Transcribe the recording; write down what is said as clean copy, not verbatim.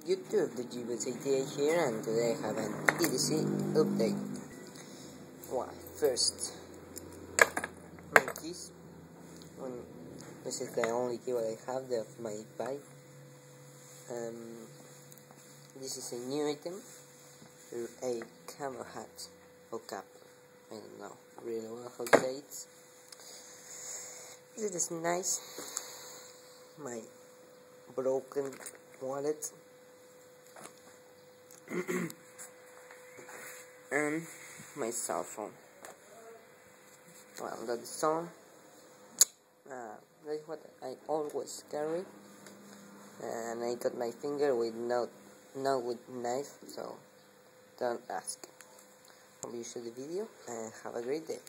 YouTube, the thejebus88 here, and today I have an EDC update. Well, first, my keys. This is the only key I have of my bike. This is a new item, a camera hat or cap. I don't know really well how to say it. It is nice. My broken wallet and my cell phone. Well, that's all. That's what I always carry, and I got my finger with not with knife, so don't ask. Hope you show the video and have a great day.